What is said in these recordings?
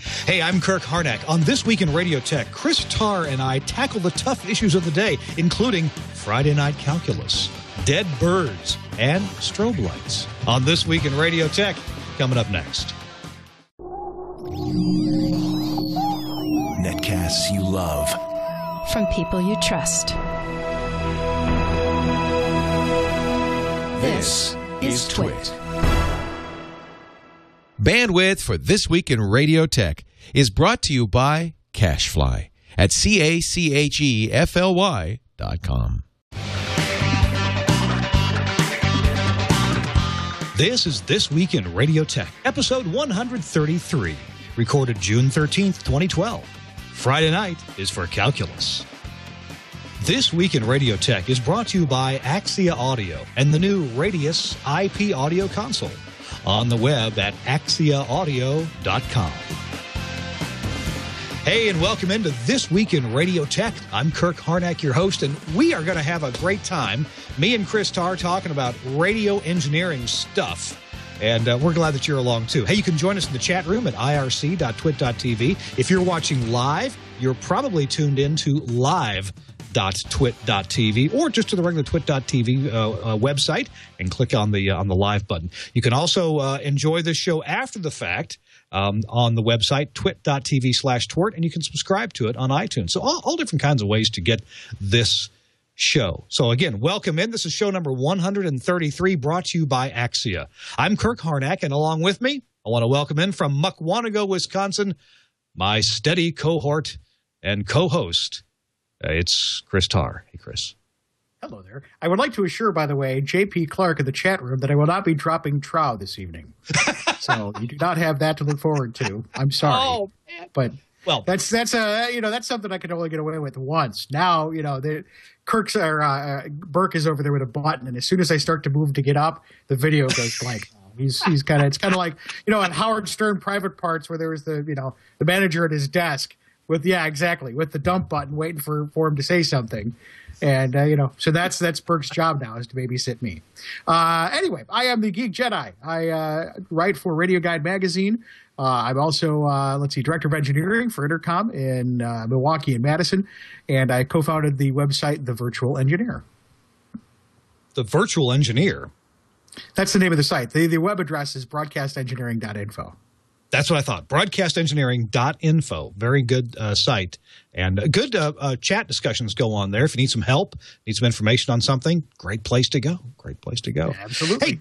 Hey, I'm Kirk Harnack. On This Week in Radio Tech, Chris Tarr and I tackle the tough issues of the day, including Friday night calculus, dead birds, and strobe lights. On This Week in Radio Tech, coming up next. Netcasts you love. From people you trust. This is TWiT. Bandwidth for This Week in Radio Tech is brought to you by Cachefly at CACHEFLY.com. This is This Week in Radio Tech, episode 133, recorded June 13th, 2012. Friday night is for calculus. This Week in Radio Tech is brought to you by Axia Audio and the new Radius IP audio console on the web at axiaaudio.com. Hey, and welcome into This Week in Radio Tech. I'm Kirk Harnack, your host, and we are going to have a great time. Me and Chris Tarr talking about radio engineering stuff. And we're glad that you're along, too. Hey, you can join us in the chat room at irc.twit.tv. If you're watching live, you're probably tuned into live.twit.tv or just to the regular twit.tv website and click on the live button. You can also enjoy this show after the fact on the website twit.tv/twit, and you can subscribe to it on iTunes. So all different kinds of ways to get this show. So again, welcome in. This is show number 133, brought to you by Axia. I'm Kirk Harnack, and along with me, I want to welcome in from Mukwonago, Wisconsin, my steady cohort and co-host. It's Chris Tarr. Hey, Chris. Hello there. I would like to assure, by the way, J.P. Clark in the chat room that I will not be dropping trow this evening. So you do not have that to look forward to. I'm sorry. Oh, man. But well, that's something I can only get away with once. Now, Burke is over there with a button, and as soon as I start to move to get up, the video goes blank. It's kind of like, on Howard Stern Private Parts, where there was the manager at his desk with the dump button waiting for him to say something. And, so that's Burke's job now, is to babysit me. Anyway, I am the Geek Jedi. I write for Radio Guide magazine. I'm also, director of engineering for Intercom in Milwaukee and Madison. And I co-founded the website The Virtual Engineer. The Virtual Engineer? That's the name of the site. The web address is broadcastengineering.info. That's what I thought. Broadcastengineering.info. Very good site. And good chat discussions go on there. If you need some help, need some information on something, great place to go. Great place to go. Absolutely. Hey,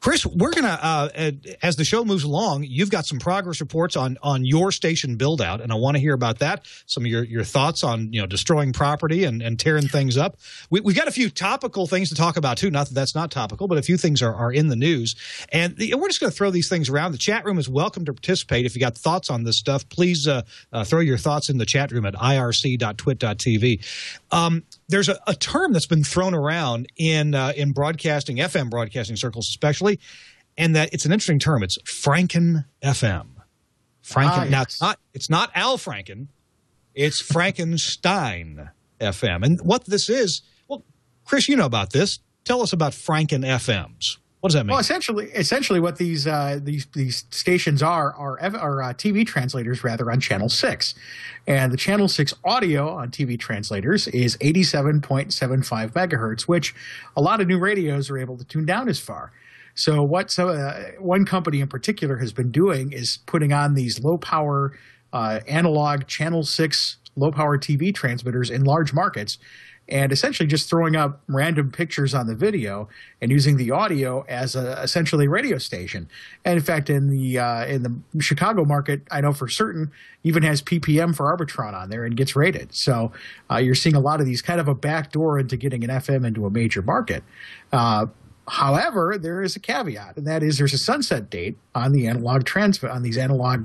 Chris, we're going to, as the show moves along, you've got some progress reports on your station build-out, and I want to hear about that, some of your thoughts on destroying property and tearing things up. We've got a few topical things to talk about, too. Not that that's not topical, but a few things are in the news. And we're just going to throw these things around. The chat room is welcome to participate. If you got thoughts on this stuff, please throw your thoughts in the chat room at irc.twit.tv. There's a term that's been thrown around in broadcasting, FM broadcasting circles especially, and that it's an interesting term. It's Franken FM. Franken. Yes. Now it's not Al Franken. It's Frankenstein FM. And what this is, well, Chris, you know about this. Tell us about Franken FMs. What does that mean? Well, essentially, what these stations are TV translators, rather, on Channel 6, and the Channel 6 audio on TV translators is 87.75 megahertz, which a lot of new radios are able to tune down as far. So what one company in particular has been doing is putting on these low power analog Channel 6 low power TV transmitters in large markets, and essentially just throwing up random pictures on the video and using the audio as essentially radio station. And in fact, in the Chicago market, I know for certain, even has PPM for Arbitron on there and gets rated. So you're seeing a lot of these kind of a backdoor into getting an FM into a major market. However, there is a caveat, and that is there's a sunset date on the analog on these analog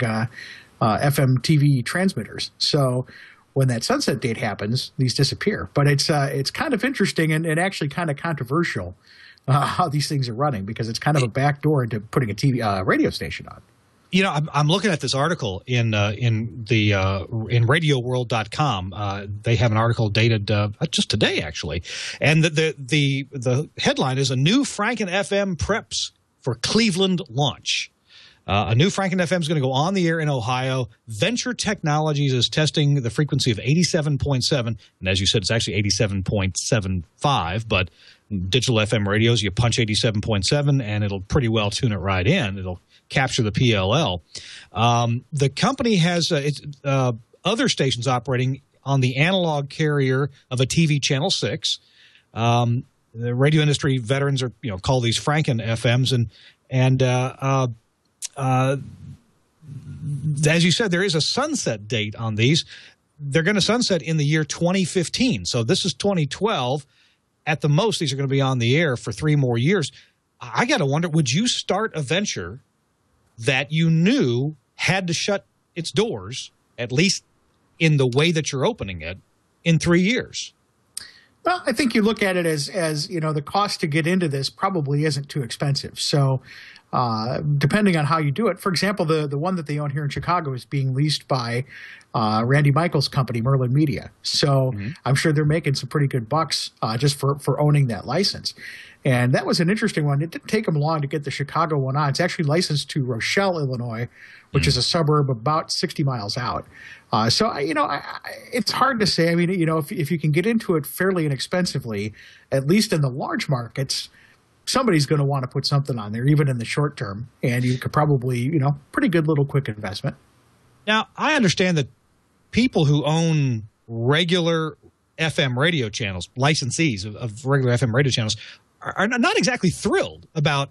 FM TV transmitters. So when that sunset date happens, these disappear. But it's kind of interesting and actually kind of controversial how these things are running, because it's kind of a backdoor into putting a radio station on. You know, I'm looking at this article in RadioWorld.com. They have an article dated just today, actually, and the headline is "A New Franken FM Preps for Cleveland Launch." A new Franken FM is going to go on the air in Ohio. Venture Technologies is testing the frequency of 87.7. And as you said, it's actually 87.75. But digital FM radios, you punch 87.7, and it'll pretty well tune it right in. It'll capture the PLL. The company has other stations operating on the analog carrier of a TV Channel 6. The radio industry veterans are, call these Franken FMs. And as you said, there is a sunset date on these. They're going to sunset in the year 2015. So this is 2012. At the most, these are going to be on the air for 3 more years. I got to wonder, would you start a venture that you knew had to shut its doors, at least in the way that you're opening it, in 3 years? Well, I think you look at it as the cost to get into this probably isn't too expensive. So depending on how you do it, for example, the one that they own here in Chicago is being leased by Randy Michaels' company, Merlin Media. So I'm sure they're making some pretty good bucks just for owning that license. And that was an interesting one. It didn't take them long to get the Chicago one on. It's actually licensed to Rochelle, Illinois, which is a suburb about 60 miles out. So it's hard to say. I mean, if you can get into it fairly inexpensively, at least in the large markets, somebody's going to want to put something on there, even in the short term. And you could probably, pretty good little quick investment. Now, I understand that people who own regular FM radio channels, licensees of regular FM radio channels, are not exactly thrilled about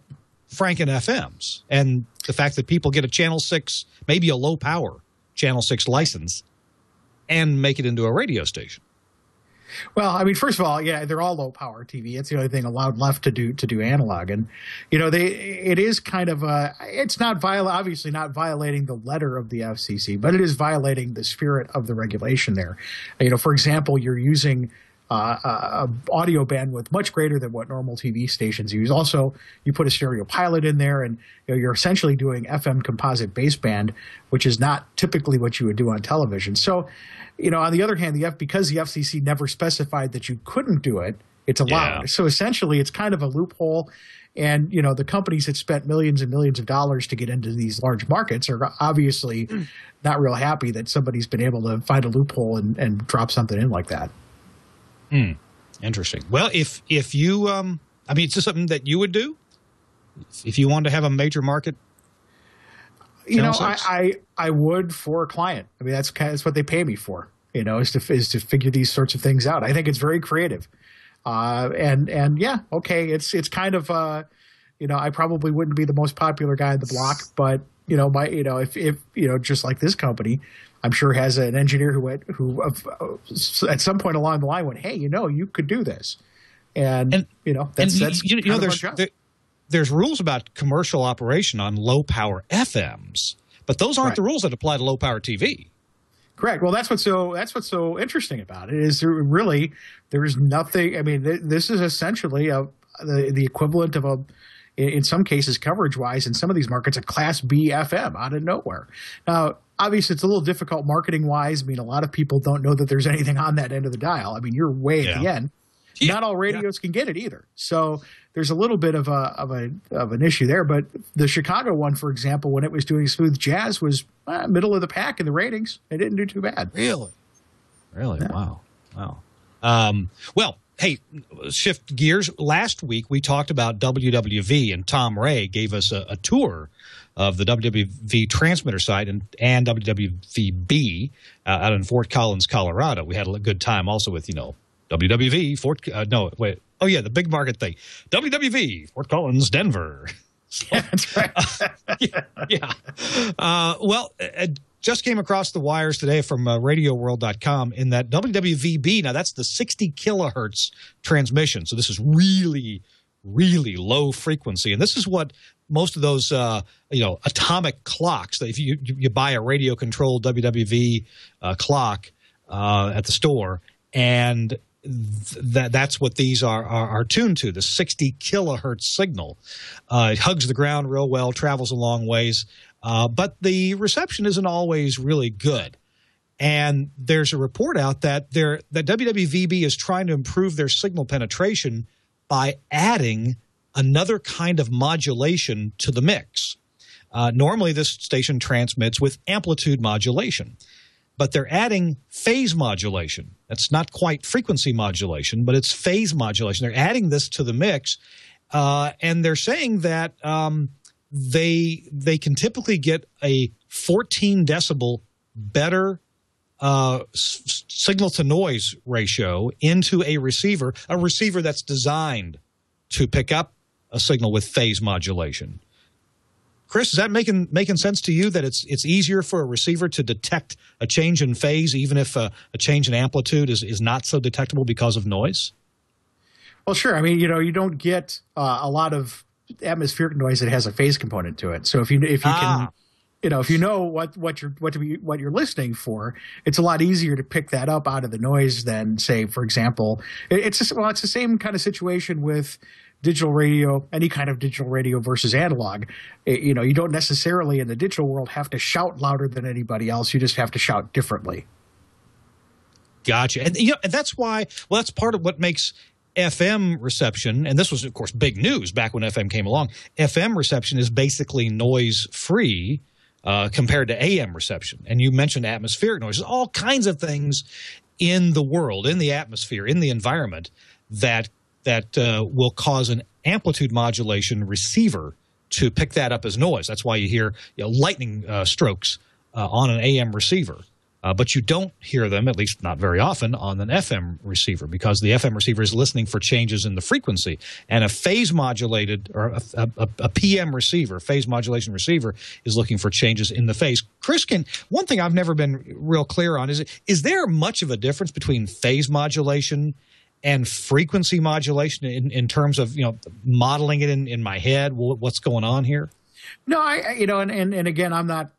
Franken FMs and the fact that people get a Channel 6, maybe a low-power Channel 6 license, and make it into a radio station. Well, I mean, first of all, yeah, they're all low-power TV. It's the only thing allowed left to do analog. And, it is kind of it's not obviously not violating the letter of the FCC, but it is violating the spirit of the regulation there. For example, you're using a audio bandwidth much greater than what normal TV stations use. Also, you put a stereo pilot in there, and you're essentially doing FM composite baseband, which is not typically what you would do on television. So, on the other hand, because the FCC never specified that you couldn't do it, it's allowed. Yeah. So essentially, it's kind of a loophole. And, the companies that spent millions and millions of dollars to get into these large markets are obviously not real happy that somebody's been able to find a loophole and drop something in like that. Interesting. Well, if you, is this something that you would do if you wanted to have a major market? I would for a client. I mean, that's what they pay me for. Is to figure these sorts of things out. I think it's very creative. And yeah, okay, it's kind of I probably wouldn't be the most popular guy in the block, but if just like this company, I'm sure has an engineer who at some point along the line went, hey, you could do this, and there's rules about commercial operation on low power FMs, but those aren't the rules that apply to low power TV. Correct. Well, that's what's so interesting about it is there is nothing. I mean, this is essentially the equivalent of in some cases coverage wise in some of these markets, a Class B FM out of nowhere. Now, obviously, it's a little difficult marketing wise. I mean, a lot of people don't know that there's anything on that end of the dial. I mean, you're way at the end. Yeah. Not all radios can get it either. So there's a little bit of an issue there. But the Chicago one, for example, when it was doing smooth jazz, was middle of the pack in the ratings. It didn't do too bad. Really? Yeah. Wow. Well, hey, shift gears. Last week we talked about WWV, and Tom Ray gave us a tour of the WWV transmitter site and WWVB out in Fort Collins, Colorado. We had a good time also with WWV, the big market thing. WWV, Fort Collins, Denver. Yeah, that's right. It just came across the wires today from RadioWorld.com in that WWVB, now that's the 60 kilohertz transmission. So this is really, really low frequency. And this is what most of those, atomic clocks, if you buy a radio-controlled WWV clock at the store, and that's what these are tuned to, the 60 kilohertz signal. It hugs the ground real well, travels a long ways, but the reception isn't always really good. And there's a report out that WWVB is trying to improve their signal penetration by adding another kind of modulation to the mix. Normally, this station transmits with amplitude modulation, but they're adding phase modulation. That's not quite frequency modulation, but it's phase modulation. They're adding this to the mix, and they're saying that they can typically get a 14 decibel better signal to noise ratio into a receiver that's designed to pick up a signal with phase modulation. Chris, is that making sense to you, that it's easier for a receiver to detect a change in phase even if a change in amplitude is not so detectable because of noise? Well, sure. I mean, you don't get a lot of atmospheric noise that has a phase component to it. So if you can, if you know what you're listening for, it's a lot easier to pick that up out of the noise than, say, for example, it's the same kind of situation with digital radio, any kind of digital radio versus analog. You don't necessarily in the digital world have to shout louder than anybody else. You just have to shout differently. Gotcha. And and that's why. Well, that's part of what makes FM reception, and this was, of course, big news back when FM came along. FM reception is basically noise-free compared to AM reception. And you mentioned atmospheric noise. There's all kinds of things in the world, in the atmosphere, in the environment that will cause an amplitude modulation receiver to pick that up as noise. That's why you hear lightning strokes on an AM receiver. But you don't hear them, at least not very often, on an FM receiver, because the FM receiver is listening for changes in the frequency. And a phase modulated, or a PM receiver, phase modulation receiver, is looking for changes in the phase. Chris, one thing I've never been real clear on is there much of a difference between phase modulation and frequency modulation in terms of modeling it in my head? What's going on here? No, and again, I'm not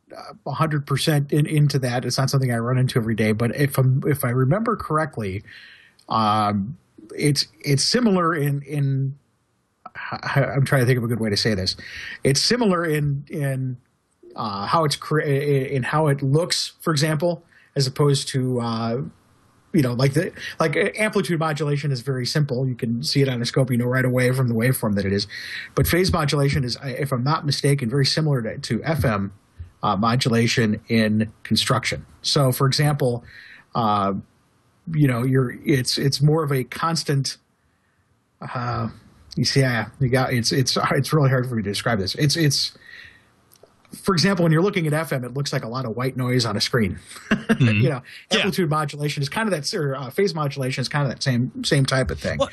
100% into that. It's not something I run into every day. But if I remember correctly, it's similar in. I'm trying to think of a good way to say this. It's similar in how it's in how it looks, for example, as opposed to. Like amplitude modulation is very simple. You can see it on a scope, right away from the waveform that it is. But phase modulation is, if I'm not mistaken, very similar to FM modulation in construction. So, for example, it's more of a constant. It's really hard for me to describe this. It's for example, when you're looking at FM, it looks like a lot of white noise on a screen. Mm-hmm. Amplitude modulation is kind of that, or phase modulation is kind of that same type of thing. Well,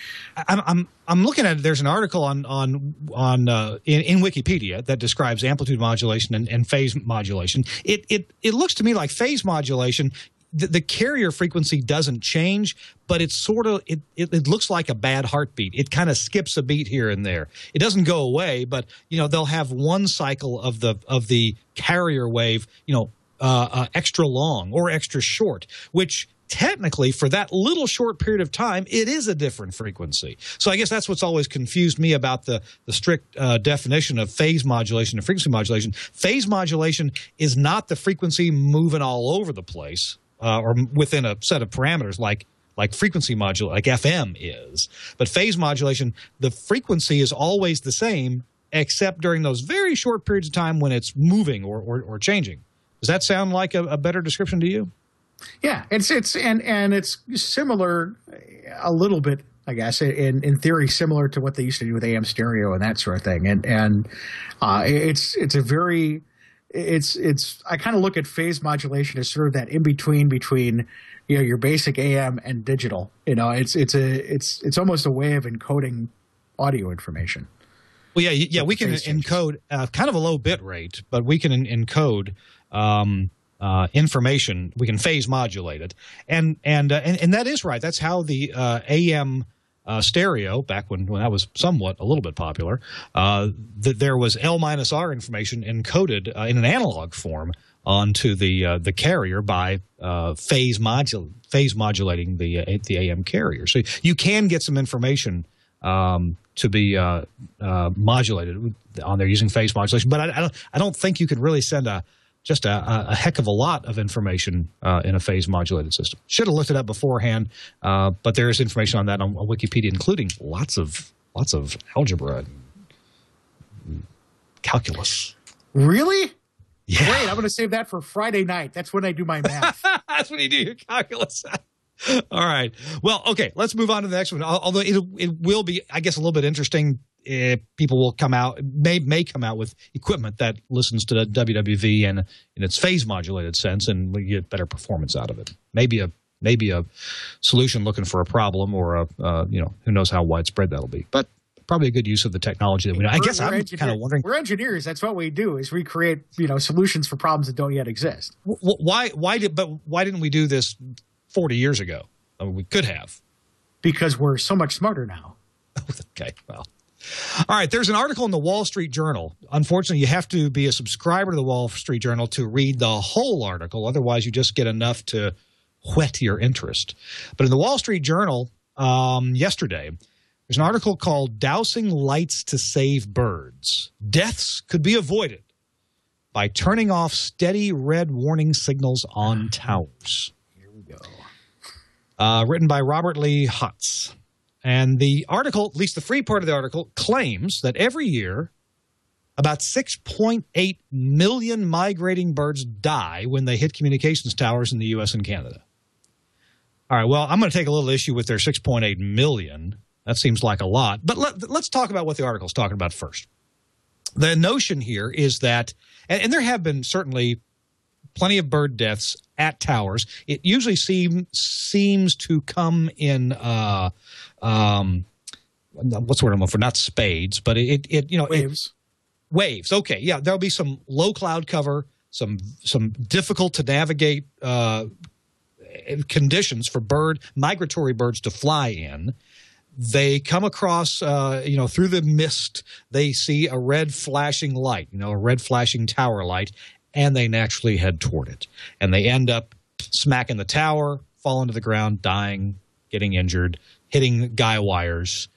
I'm looking at it. There's an article in Wikipedia that describes amplitude modulation and phase modulation. It looks to me like phase modulation. The carrier frequency doesn't change, but it's sort of it looks like a bad heartbeat. It kind of skips a beat here and there. It doesn't go away, but they'll have one cycle of the carrier wave, extra long or extra short, which technically for that little short period of time, it is a different frequency. So I guess that's what's always confused me about the strict definition of phase modulation and frequency modulation. Phase modulation is not the frequency moving all over the place. Or within a set of parameters like frequency modulation, like FM is. But phase modulation, the frequency is always the same, except during those very short periods of time when it's moving or changing. Does that sound like a better description to you? Yeah, it's similar a little bit, I guess, in theory, similar to what they used to do with AM stereo and that sort of thing. And it's a very I kind of look at phase modulation as sort of that in between your basic AM and digital. It's almost a way of encoding audio information. Well, yeah, we can encode kind of a low bit rate, but we can encode information. We can phase modulate it, and that is right. That's how the AM stereo, back when that was somewhat a little bit popular, that there was L-R information encoded in an analog form onto the carrier by phase modulating the AM carrier. So you can get some information to be modulated on there using phase modulation, but I don't think you could really send just a heck of a lot of information in a phase modulated system. Should have looked it up beforehand, but there is information on that on Wikipedia, including lots of algebra and calculus. Really? Yeah. Great. I'm going to save that for Friday night. That's when I do my math. That's when you do your calculus. All right. Well, okay. Let's move on to the next one. Although it will be, I guess, a little bit interesting. People will come out, may come out with equipment that listens to the WWV in its phase modulated sense, and we get better performance out of it. Maybe a solution looking for a problem, or who knows how widespread that'll be. But probably a good use of the technology that we know. I guess I'm kind of wondering. We're engineers. That's what we do, is we create solutions for problems that don't yet exist. Why didn't we do this 40 years ago? I mean, we could have. Because we're so much smarter now. Okay, well. All right, there's an article in the Wall Street Journal. Unfortunately, you have to be a subscriber to the Wall Street Journal to read the whole article. Otherwise, you just get enough to whet your interest. But in the Wall Street Journal yesterday, there's an article called "Dousing Lights to Save Birds. Deaths Could Be Avoided by Turning Off Steady Red Warning Signals on Towers." Here we go. Written by Robert Lee Hutz. And the article, at least the free part of the article, claims that every year about 6.8 million migrating birds die when they hit communications towers in the U.S. and Canada. All right, well, I'm going to take a little issue with their 6.8 million. That seems like a lot. But let's talk about what the article is talking about first. The notion here is that, and there have been certainly plenty of bird deaths at towers. It usually seems to come in what's the word I'm looking for? Not spades, but Waves. Waves. Okay, yeah, there'll be some low cloud cover, some difficult to navigate conditions for migratory birds to fly in. They come across, through the mist. They see a red flashing light, a red flashing tower light, and they naturally head toward it. And they end up smacking the tower, falling to the ground, dying, getting injured, hitting guy wires.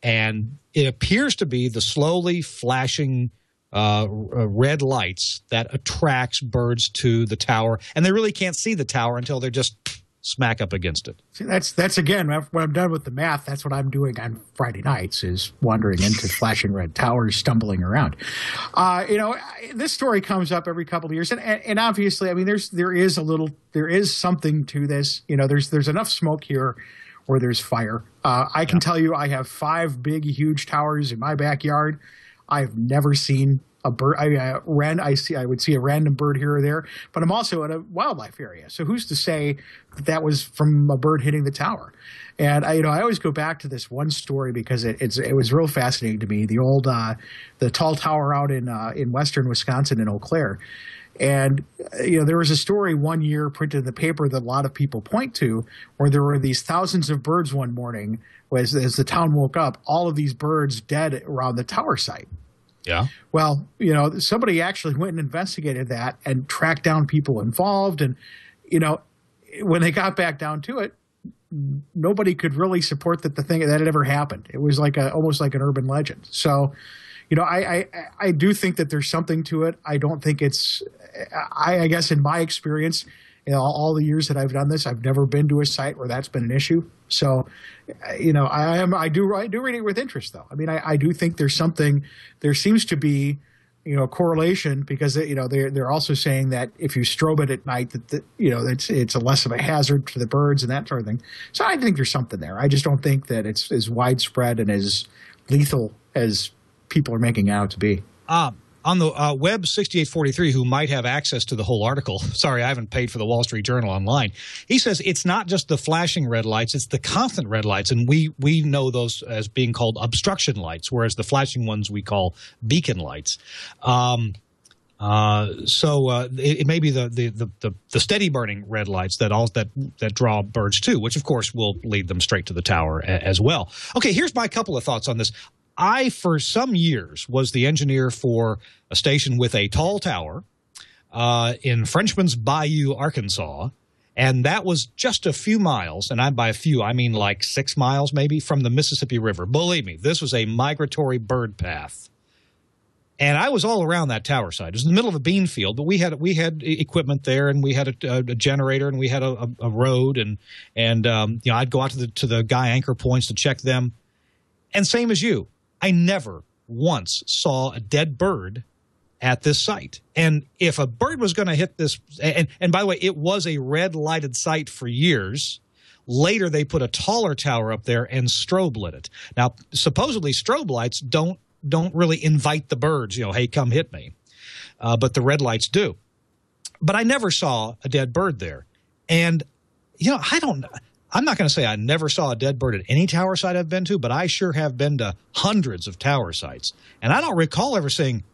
And it appears to be the slowly flashing red lights that attracts birds to the tower. And they really can't see the tower until they're just smack up against it. See, that's again, when I'm done with the math, that's what I'm doing on Friday nights, is wandering into flashing red towers, stumbling around. This story comes up every couple of years, and obviously, I mean, there is something to this. There's enough smoke here where there's fire. I can tell you, I have 5 big, huge towers in my backyard. I've never seen a bird. I would see a random bird here or there, but I'm also in a wildlife area. So who's to say that was from a bird hitting the tower? And I always go back to this one story because it was real fascinating to me. The tall tower out in western Wisconsin in Eau Claire. And, there was a story one year printed in the paper that a lot of people point to, where there were these thousands of birds one morning as the town woke up, all of these birds dead around the tower site. Yeah. Well, somebody actually went and investigated that and tracked down people involved. And, when they got back down to it, nobody could really support that that had ever happened. It was almost like an urban legend. So, I do think that there's something to it. I don't think it's I guess in my experience, all the years that I've done this, I've never been to a site where that's been an issue. So, I do read it with interest, though. I mean, I do think there's something. There seems to be, a correlation, because they're also saying that if you strobe it at night, that it's a less of a hazard to the birds and that sort of thing. So I think there's something there. I just don't think that it's as widespread and as lethal as people are making it out to be. On the Web 6843, who might have access to the whole article, sorry, I haven't paid for the Wall Street Journal online, he says it's not just the flashing red lights, it's the constant red lights, and we know those as being called obstruction lights, whereas the flashing ones we call beacon lights. It may be the steady burning red lights that draw birds too, which of course will lead them straight to the tower as well. Okay, here's my couple of thoughts on this. I, for some years, was the engineer for a station with a tall tower in Frenchman's Bayou, Arkansas, and that was just a few miles, and by a few, I mean like 6 miles maybe, from the Mississippi River. Believe me, this was a migratory bird path. And I was all around that tower site. It was in the middle of a bean field, but we had equipment there, and we had a generator, and we had a road, and I'd go out to the guy anchor points to check them. And same as you, I never once saw a dead bird at this site. And if a bird was going to hit this, and by the way, it was a red lighted site for years. Later, they put a taller tower up there and strobe lit it. Now, supposedly strobe lights don't really invite the birds, hey, come hit me. But the red lights do. But I never saw a dead bird there. And, I'm not going to say I never saw a dead bird at any tower site I've been to, but I sure have been to hundreds of tower sites. And I don't recall ever saying,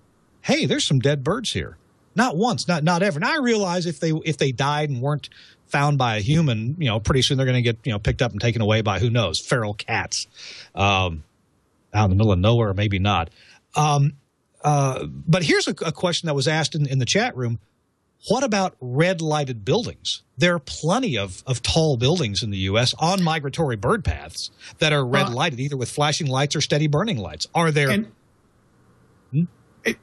hey, there's some dead birds here. Not once, not ever. And I realize if they died and weren't found by a human, pretty soon they're going to get, picked up and taken away by, who knows, feral cats out in the middle of nowhere, maybe not. But here's a question that was asked in the chat room. What about red-lighted buildings? There are plenty of tall buildings in the U.S. on migratory bird paths that are red-lighted, either with flashing lights or steady burning lights. Are there...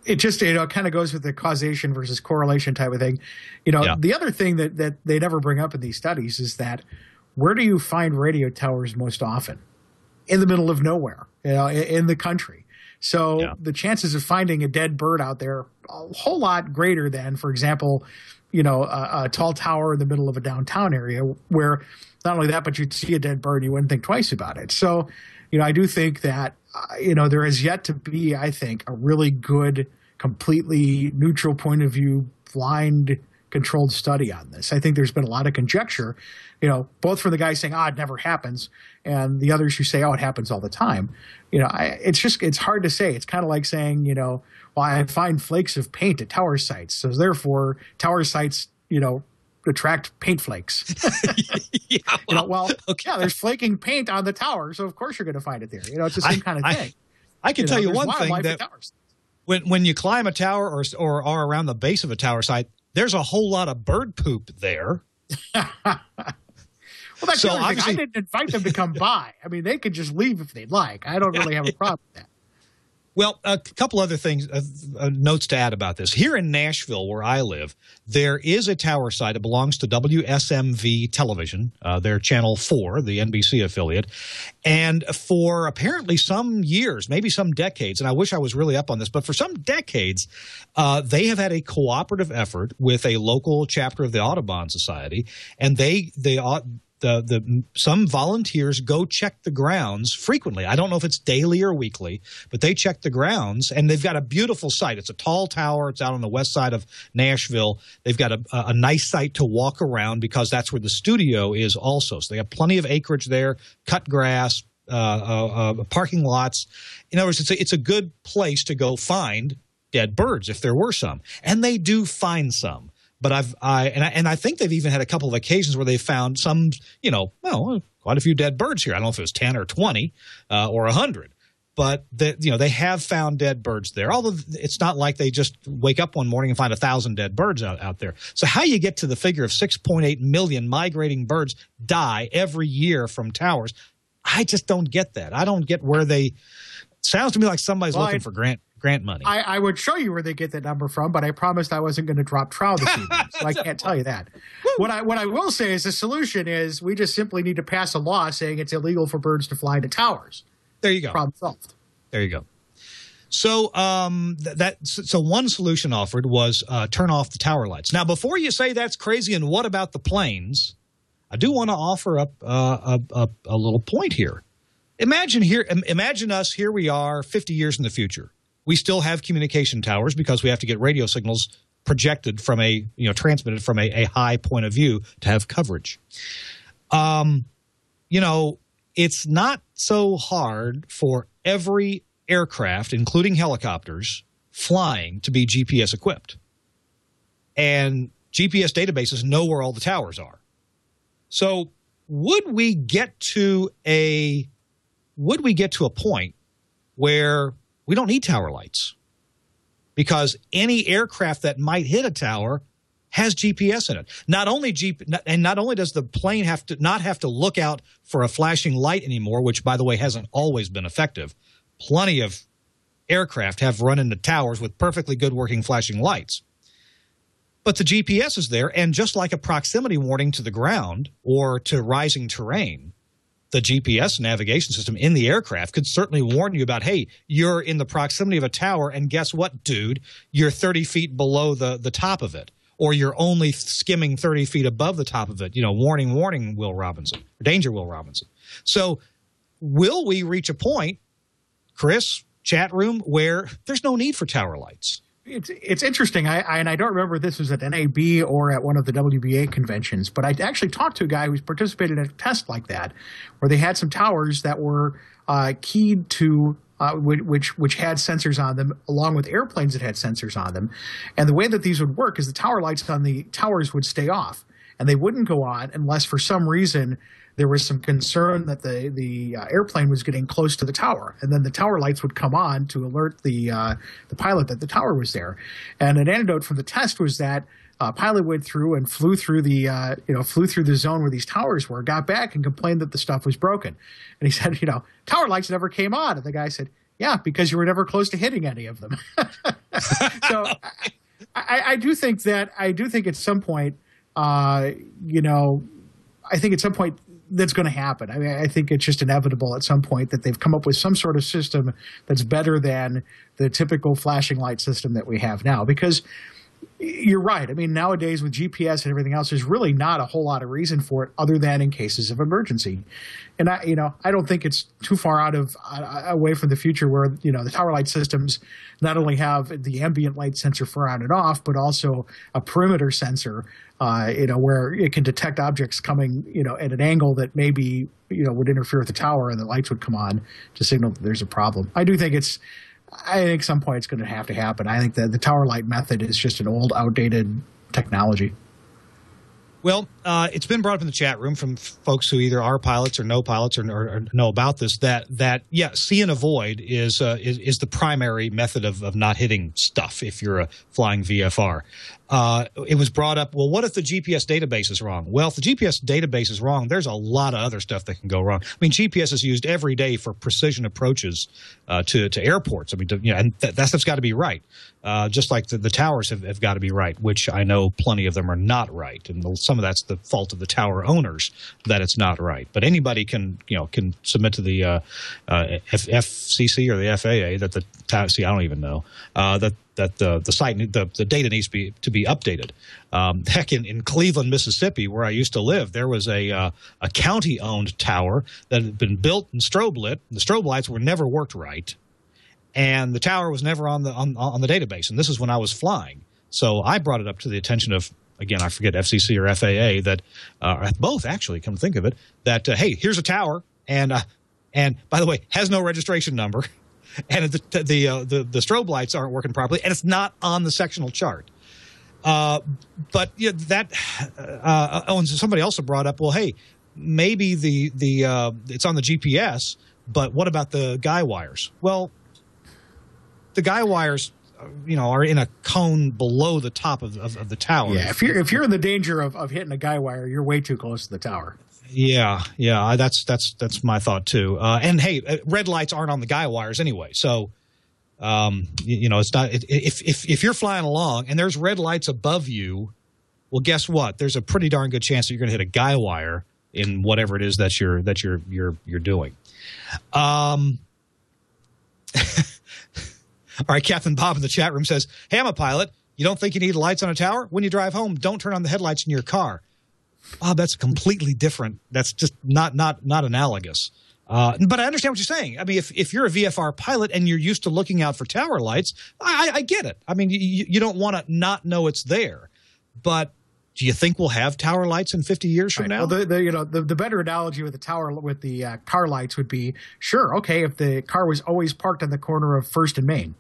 It just kind of goes with the causation versus correlation type of thing. The other thing that they never bring up in these studies is that where do you find radio towers most often? In the middle of nowhere, in the country. So the chances of finding a dead bird out there are a whole lot greater than, for example, a tall tower in the middle of a downtown area where not only that, but you'd see a dead bird and you wouldn't think twice about it. So, I do think that, there has yet to be, I think, a really good, completely neutral point of view, blind controlled study on this. I think there's been a lot of conjecture, both from the guys saying, it never happens, and the others who say, it happens all the time. It's hard to say. It's kind of like saying, well, I find flakes of paint at tower sites. So therefore tower sites, attract paint flakes. There's flaking paint on the tower. So of course you're going to find it there. It's the same kind of thing. I can tell you one thing that when you climb a tower or are around the base of a tower site, there's a whole lot of bird poop there. Well, that's the other thing. I didn't invite them to come by. I mean, they could just leave if they'd like. I don't really have a problem with that. Well, a couple other things, notes to add about this. Here in Nashville, where I live, there is a tower site. It belongs to WSMV Television, their Channel 4, the NBC affiliate. And for apparently some years, maybe some decades, and I wish I was really up on this, but for some decades, they have had a cooperative effort with a local chapter of the Audubon Society, and some volunteers go check the grounds frequently. I don't know if it's daily or weekly, but they check the grounds, and they've got a beautiful site. It's a tall tower. It's out on the west side of Nashville. They've got a nice site to walk around because that's where the studio is also. So they have plenty of acreage there, cut grass, parking lots. In other words, it's a good place to go find dead birds if there were some, and they do find some. But I think they've even had a couple of occasions where they found some, quite a few dead birds here. I don't know if it was 10 or 20 or 100, but they have found dead birds there. Although it's not like they just wake up one morning and find 1,000 dead birds out there. So how you get to the figure of 6.8 million migrating birds die every year from towers, I just don't get that. I don't get where they – sounds to me like somebody's looking for grant money. I would show you where they get that number from, but I promised I wasn't going to drop trow this evening, so I can't tell you that. What I will say is the solution is we just simply need to pass a law saying it's illegal for birds to fly to towers. There you go. Problem solved. There you go. So so one solution offered was turn off the tower lights. Now, before you say that's crazy and what about the planes, I do want to offer up a little point here. Imagine us, here we are 50 years in the future. We still have communication towers because we have to get radio signals projected from transmitted from a high point of view to have coverage. It's not so hard for every aircraft, including helicopters, flying to be GPS equipped. And GPS databases know where all the towers are. So would we get to a point where we don't need tower lights? Because any aircraft that might hit a tower has GPS in it. Not only does the plane not have to look out for a flashing light anymore, which, by the way, hasn't always been effective. Plenty of aircraft have run into towers with perfectly good working flashing lights. But the GPS is there, and just like a proximity warning to the ground or to rising terrain, the GPS navigation system in the aircraft could certainly warn you about, hey, you're in the proximity of a tower, and guess what, dude? You're 30 feet below the top of it, or you're only skimming 30 feet above the top of it. Warning, warning, Will Robinson, or danger, Will Robinson. So will we reach a point, Chris, chat room, where there's no need for tower lights? It's interesting. I don't remember if this was at NAB or at one of the WBA conventions, but I actually talked to a guy who's participated in a test like that, where they had some towers that were keyed to which had sensors on them, along with airplanes that had sensors on them. And the way that these would work is the tower lights on the towers would stay off, and they wouldn't go on unless for some reason there was some concern that the airplane was getting close to the tower, and then the tower lights would come on to alert the pilot that the tower was there. And an anecdote from the test was that pilot went through and flew through the zone where these towers were, got back and complained that the stuff was broken. And he said, tower lights never came on. And the guy said, yeah, because you were never close to hitting any of them. So I do think at some point, I think at some point that's going to happen. I mean, I think it's just inevitable at some point that they've come up with some sort of system that's better than the typical flashing light system that we have now. Because you're right. I mean, nowadays with GPS and everything else, there's really not a whole lot of reason for it other than in cases of emergency. And I don't think it's too far away from the future where, the tower light systems not only have the ambient light sensor for on and off, but also a perimeter sensor, where it can detect objects coming, at an angle that maybe, would interfere with the tower, and the lights would come on to signal that there's a problem. I think at some point it's going to happen. I think that the tower light method is just an old, outdated technology. Well, it's been brought up in the chat room from folks who either are pilots or know pilots or know about this that see and avoid is the primary method of not hitting stuff if you're a flying VFR. It was brought up, well, what if the GPS database is wrong? Well, if the GPS database is wrong, there's a lot of other stuff that can go wrong. I mean, GPS is used every day for precision approaches to airports. I mean, and that stuff's got to be right. Just like the towers have got to be right, which I know plenty of them are not right. And some of that's the fault of the tower owners that it's not right. But anybody can submit to the FCC or the FAA that the I don't even know that the site the data needs to be updated. Heck, in Cleveland, Mississippi, where I used to live, there was a county-owned tower that had been built and strobe lit. The strobe lights were never worked right, and the tower was never on the database. And this is when I was flying, so I brought it up to the attention of, again, I forget, FCC or FAA, that both actually, come to think of it, that hey, here's a tower, and by the way, has no registration number. And the strobe lights aren't working properly, and it's not on the sectional chart. But somebody also brought up, well, hey, maybe it's on the GPS, but what about the guy wires? Well, the guy wires, are in a cone below the top of the tower. Yeah, if you're in the danger of hitting a guy wire, you're way too close to the tower. Yeah, that's my thought too. And hey, red lights aren't on the guy wires anyway, so it's not. If you're flying along and there's red lights above you, well, guess what? There's a pretty darn good chance that you're going to hit a guy wire in whatever it is that you're doing. All right, Captain Bob in the chat room says, "Hey, I'm a pilot. You don't think you need lights on a tower? When you drive home, don't turn on the headlights in your car." Bob, that's completely different. That's just not analogous. But I understand what you're saying. I mean, if you're a VFR pilot and you're used to looking out for tower lights, I get it. I mean, you don't want to not know it's there. But do you think we'll have tower lights in 50 years from now? Well, the better analogy with the tower with the car lights would be, sure, okay, if the car was always parked on the corner of First and Main.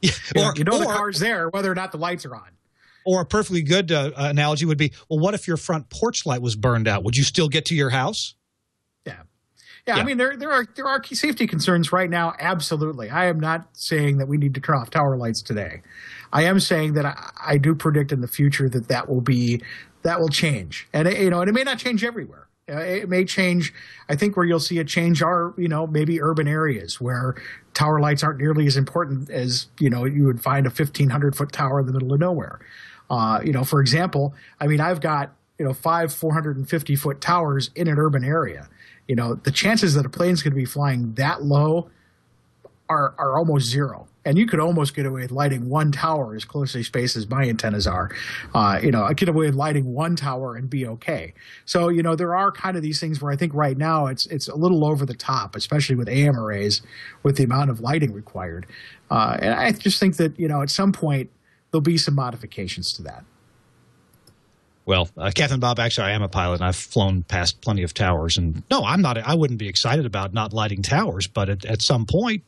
Yeah, the car's there, whether or not the lights are on. Or a perfectly good analogy would be, well, what if your front porch light was burned out? Would you still get to your house? Yeah. I mean, there are key safety concerns right now. Absolutely. I am not saying that we need to turn off tower lights today. I am saying that I do predict in the future that will change, and it may not change everywhere. It may change. I think where you'll see it change are maybe urban areas where tower lights aren't nearly as important as you would find a 1,500-foot tower in the middle of nowhere. For example, I mean, I've got 450-foot towers in an urban area. The chances that a plane's going to be flying that low are almost zero. And you could almost get away with lighting one tower as closely spaced as my antennas are. I get away with lighting one tower and be okay. So, there are kind of these things where I think right now it's a little over the top, especially with AM arrays, with the amount of lighting required. And I just think that, at some point there'll be some modifications to that. Well, Captain Bob, actually, I am a pilot, and I've flown past plenty of towers. And no, I'm not. I wouldn't be excited about not lighting towers, but at some point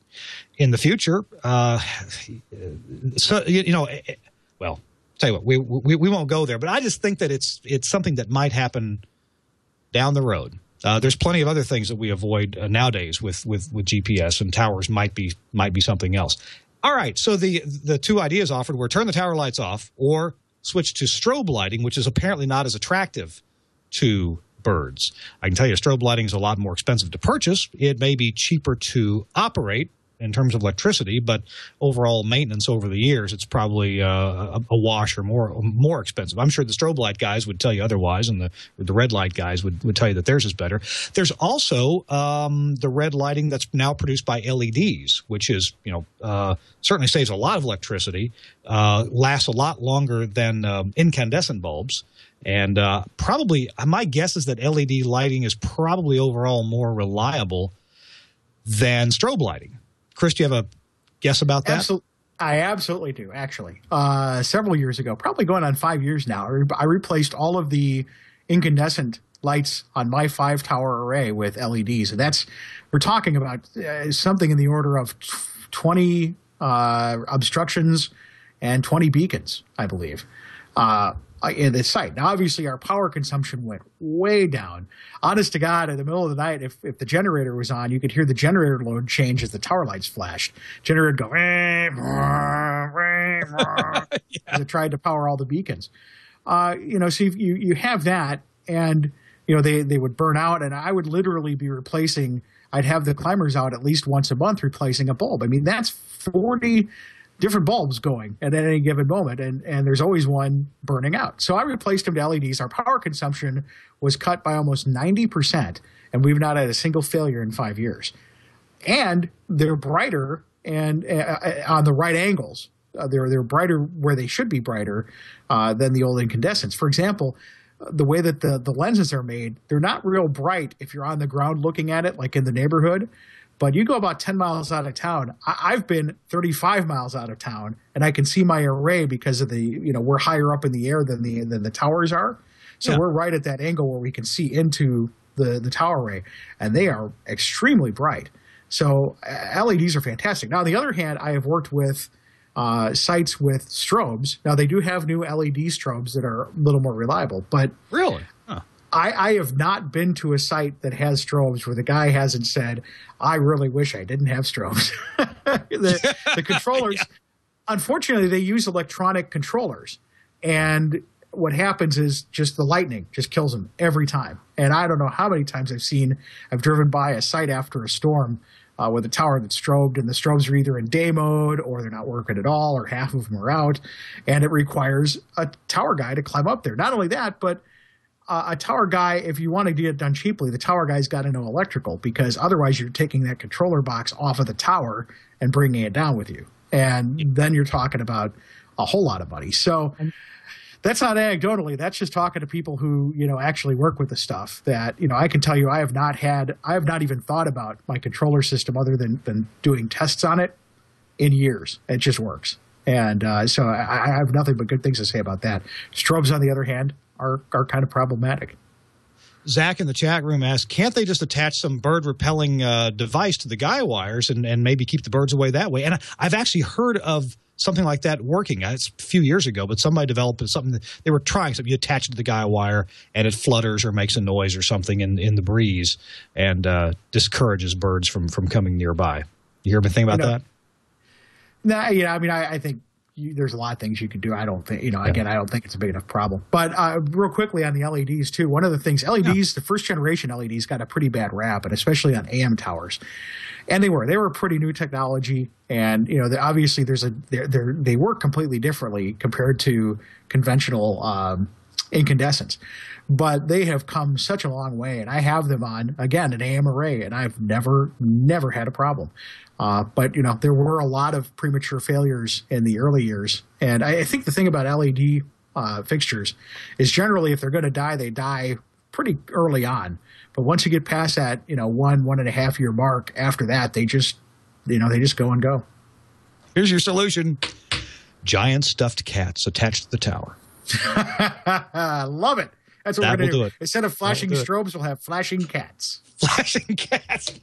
in the future, well, tell you what, we won't go there. But I just think that it's something that might happen down the road. There's plenty of other things that we avoid nowadays with GPS, and towers might be something else. All right, so the two ideas offered were turn the tower lights off or switch to strobe lighting, which is apparently not as attractive to birds. I can tell you strobe lighting is a lot more expensive to purchase. It may be cheaper to operate in terms of electricity, but overall maintenance over the years, it's probably a wash or more expensive. I'm sure the strobe light guys would tell you otherwise, and the red light guys would tell you that theirs is better. There's also the red lighting that's now produced by LEDs, which is, certainly saves a lot of electricity, lasts a lot longer than incandescent bulbs. And probably, my guess is that LED lighting is probably overall more reliable than strobe lighting. Chris, do you have a guess about that? I absolutely do, actually. Several years ago, probably going on 5 years now, I replaced all of the incandescent lights on my 5-tower array with LEDs. And we're talking about something in the order of 20 obstructions and 20 beacons, I believe, in this site. Now, obviously, our power consumption went way down. Honest to God, in the middle of the night, if the generator was on, you could hear the generator load change as the tower lights flashed. Generator would go, as it tried to power all the beacons. So you have that, and they would burn out, and I would literally be replacing. I'd have the climbers out at least once a month replacing a bulb. I mean, that's 40 different bulbs going at any given moment, and there's always one burning out. So I replaced them to LEDs. Our power consumption was cut by almost 90%, and we've not had a single failure in 5 years. And they're brighter and on the right angles. They're brighter where they should be brighter than the old incandescents. For example, the way that the lenses are made, they're not real bright if you're on the ground looking at it, like in the neighborhood. But you go about 10 miles out of town. I've been 35 miles out of town, and I can see my array because of we're higher up in the air than the towers are. So we're right at that angle where we can see into the tower array, and they are extremely bright. So LEDs are fantastic. Now, on the other hand, I have worked with sites with strobes. Now, they do have new LED strobes that are a little more reliable. But really? Huh. I have not been to a site that has strobes where the guy hasn't said, I really wish I didn't have strobes. the controllers, Unfortunately, they use electronic controllers. And what happens is just the lightning just kills them every time. And I don't know how many times I've driven by a site after a storm with a tower that's strobed, and the strobes are either in day mode or they're not working at all, or half of them are out. And it requires a tower guy to climb up there. Not only that, but a tower guy, if you want to get it done cheaply, the tower guy's got to know electrical, because otherwise you're taking that controller box off of the tower and bringing it down with you. And then you're talking about a whole lot of money. So that's not anecdotally. That's just talking to people who, actually work with the stuff that, I can tell you I have not even thought about my controller system other than doing tests on it in years. It just works. And so I have nothing but good things to say about that. Strobes, on the other hand, are kind of problematic. Zach in the chat room asked, can't they just attach some bird-repelling device to the guy wires and maybe keep the birds away that way? And I've actually heard of something like that working. It's a few years ago, but somebody developed something that they were trying. Something you attach it to the guy wire, and it flutters or makes a noise or something in the breeze, and discourages birds from coming nearby. You hear anything about that? No, I think there's a lot of things you could do. I don't think, again, I don't think it's a big enough problem. But real quickly on the LEDs too, one of the things, LEDs, the first generation LEDs got a pretty bad rap, and especially on AM towers. And they were pretty new technology, and obviously they work completely differently compared to conventional incandescents. but they have come such a long way. And I have them on, again, an AM array, and I've never had a problem. But, there were a lot of premature failures in the early years. And I think the thing about LED fixtures is generally if they're going to die, they die pretty early on. But once you get past that, 1.5 year mark, after that, they just go and go. Here's your solution. Giant stuffed cats attached to the tower. Love it. That's what we're going to do. Instead of flashing strobes, we'll have flashing cats. Flashing cats.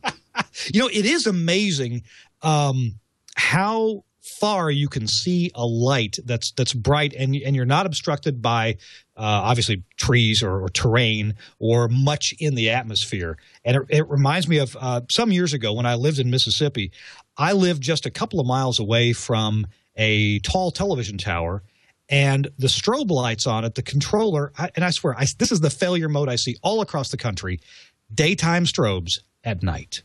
It is amazing how far you can see a light that's bright and you're not obstructed by obviously trees or terrain or much in the atmosphere. And it reminds me of some years ago when I lived in Mississippi. I lived just a couple of miles away from a tall television tower, and the strobe lights on it, the controller, and I swear, this is the failure mode I see all across the country, daytime strobes at night.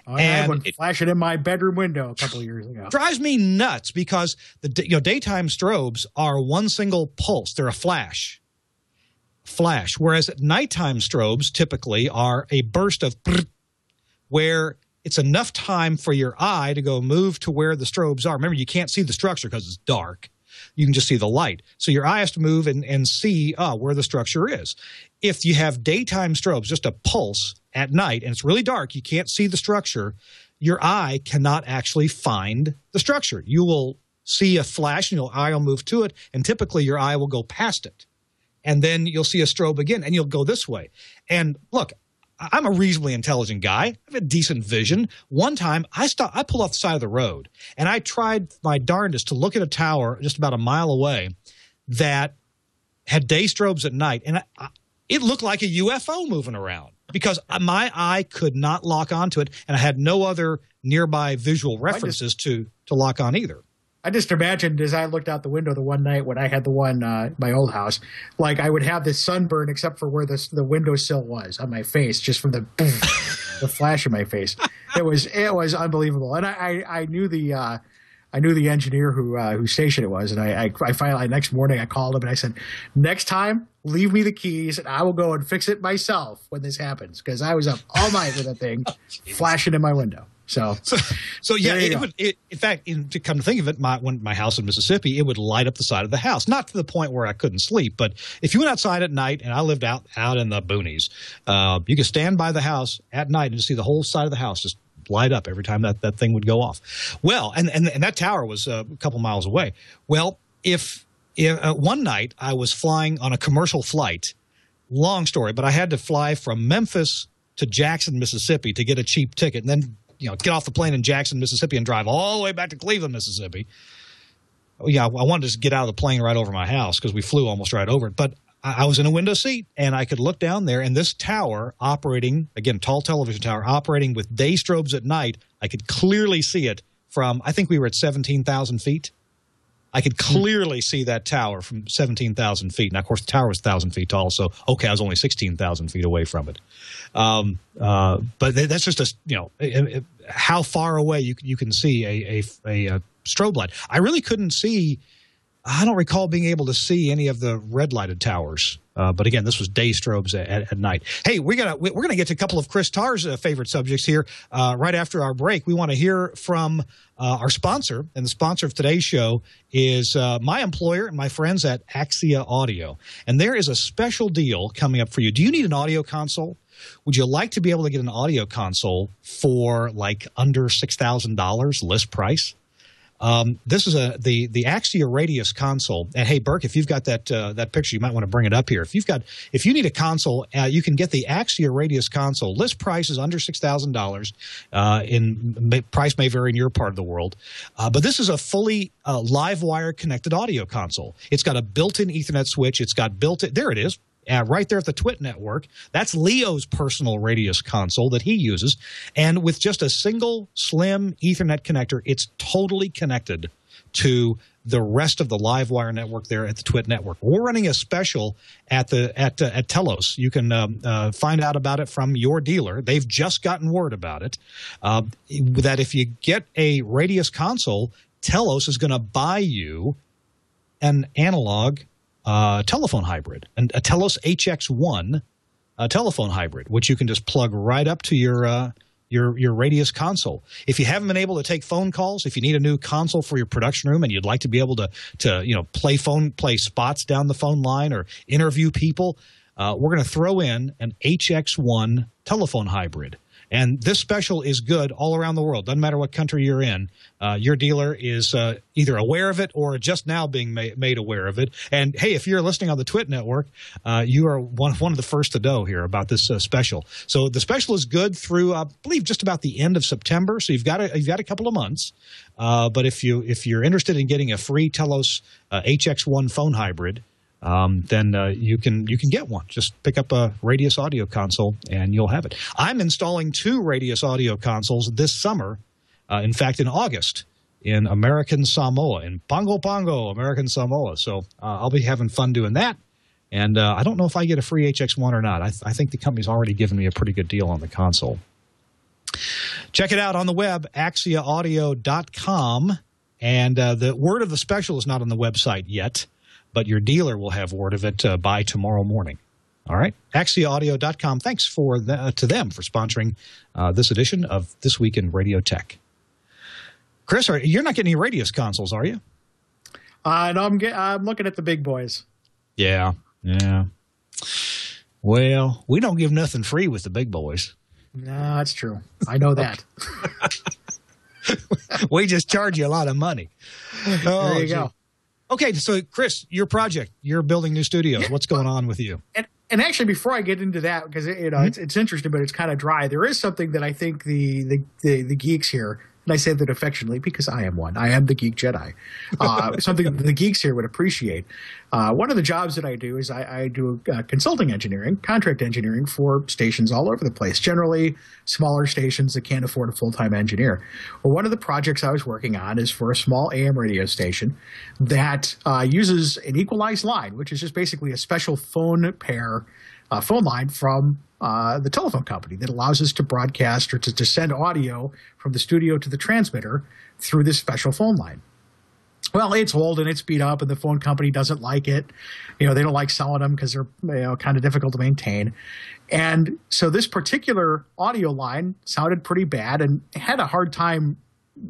I had one flashing in my bedroom window a couple of years ago. Drives me nuts because the daytime strobes are one single pulse. They're a flash, whereas nighttime strobes typically are a burst of where it's enough time for your eye to go move to where the strobes are. Remember, you can't see the structure because it's dark. You can just see the light. So your eye has to move and see where the structure is. If you have daytime strobes, just a pulse at night, and it's really dark, you can't see the structure, your eye cannot actually find the structure. You will see a flash and your eye will move to it, and typically your eye will go past it. And then you'll see a strobe again, and you'll go this way. And look, I'm a reasonably intelligent guy. I have a decent vision. One time, I pulled off the side of the road, and I tried my darndest to look at a tower just about a mile away that had day strobes at night, and it looked like a UFO moving around because my eye could not lock onto it, and I had no other nearby visual references to lock on either. I just imagined as I looked out the window the one night when I had the one my old house, like I would have this sunburn except for where the windowsill was on my face, just from the flash in my face. It was unbelievable, and I knew the engineer who station it was, and I finally next morning I called him and I said, next time leave me the keys and I will go and fix it myself when this happens, because I was up all night with that thing flashing in my window. So yeah, it would. In fact, to come to think of it, my house in Mississippi, it would light up the side of the house. Not to the point where I couldn't sleep, but if you went outside at night, and I lived out in the boonies, you could stand by the house at night and just see the whole side of the house just light up every time that thing would go off. Well, and that tower was a couple miles away. Well, if one night I was flying on a commercial flight, long story, but I had to fly from Memphis to Jackson, Mississippi to get a cheap ticket, and then get off the plane in Jackson, Mississippi, and drive all the way back to Cleveland, Mississippi. Yeah, I wanted to just get out of the plane right over my house because we flew almost right over it. But I was in a window seat, and I could look down there, and this tower operating, again, tall television tower, operating with day strobes at night, I could clearly see it from, I think we were at 17,000 feet. I could clearly see that tower from 17,000 feet. Now, of course, the tower was 1,000 feet tall, so, okay, I was only 16,000 feet away from it. But that's just how far away you can see a strobe light. I really couldn't see. I don't recall being able to see any of the red lighted towers. But again, this was day strobes at night. Hey, we're gonna get to a couple of Chris Tarr's favorite subjects here right after our break. We want to hear from our sponsor, and the sponsor of today's show is my employer and my friends at Axia Audio. And there is a special deal coming up for you. Do you need an audio console? Would you like to be able to get an audio console for like under $6,000 list price? This is the Axia Radius console, and hey, Burke, if you've got that picture, you might want to bring it up here. If you need a console, you can get the Axia Radius console. List price is under $6,000. In price may vary in your part of the world, but this is a fully live wire connected audio console. It's got a built-in Ethernet switch. It's got built-in. There it is. Right there at the TWiT network. That's Leo's personal Radius console that he uses. And with just a single slim Ethernet connector, it's totally connected to the rest of the live wire network there at the TWiT network. We're running a special at Telos. You can find out about it from your dealer. They've just gotten word about it, that if you get a Radius console, Telos is going to buy you an analog telephone hybrid, and a Telos HX1 telephone hybrid, which you can just plug right up to your Radius console. If you haven't been able to take phone calls, if you need a new console for your production room and you'd like to be able to play spots down the phone line or interview people, we're going to throw in an HX1 telephone hybrid. And this special is good all around the world. Doesn't matter what country you're in. Your dealer is either aware of it or just now being made aware of it. And, hey, if you're listening on the TWiT network, you are one of the first to know here about this special. So the special is good through, I believe, just about the end of September. So you've got a couple of months. But if you're interested in getting a free Telos HX1 phone hybrid, then you can get one. Just pick up a Radius audio console and you'll have it. I'm installing 2 Radius audio consoles this summer. In fact, in August in American Samoa, in Pongo Pongo, American Samoa. So I'll be having fun doing that. And I don't know if I get a free HX1 or not. I think the company's already given me a pretty good deal on the console. Check it out on the web, axiaaudio.com. And the word of the special is not on the website yet, but your dealer will have word of it by tomorrow morning. All right? axiaaudio.com. Thanks to them for sponsoring this edition of This Week in Radio Tech. Chris, you're not getting any Radius consoles, are you? No, I'm looking at the big boys. Yeah. Well, we don't give nothing free with the big boys. No, that's true. I know that. We just charge you a lot of money. There you go. Okay, so Chris, your project, you're building new studios. What's going on with you? And actually, before I get into that, because it's interesting, but it's kind of dry. There is something that I think the geeks here, and I say that affectionately because I am one. I am the Geek Jedi. Something that the geeks here would appreciate. One of the jobs that I do is I do consulting engineering, contract engineering for stations all over the place, generally smaller stations that can't afford a full-time engineer. Well, one of the projects I was working on is for a small AM radio station that uses an equalized line, which is just basically a special phone line from the telephone company that allows us to broadcast or to send audio from the studio to the transmitter through this special phone line. Well, it's old and it's beat up, and the phone company doesn't like it. They don't like selling them because they're kind of difficult to maintain. And so this particular audio line sounded pretty bad and had a hard time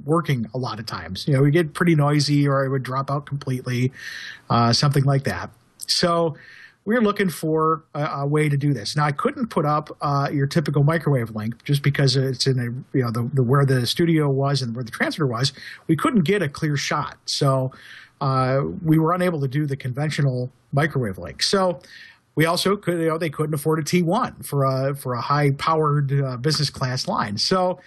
working a lot of times. It would get pretty noisy or it would drop out completely, something like that. So we were looking for a way to do this. Now, I couldn't put up your typical microwave link just because it's in where the studio was and where the transmitter was. We couldn't get a clear shot, so we were unable to do the conventional microwave link. So we also they couldn't afford a T1 for a high powered business class line. So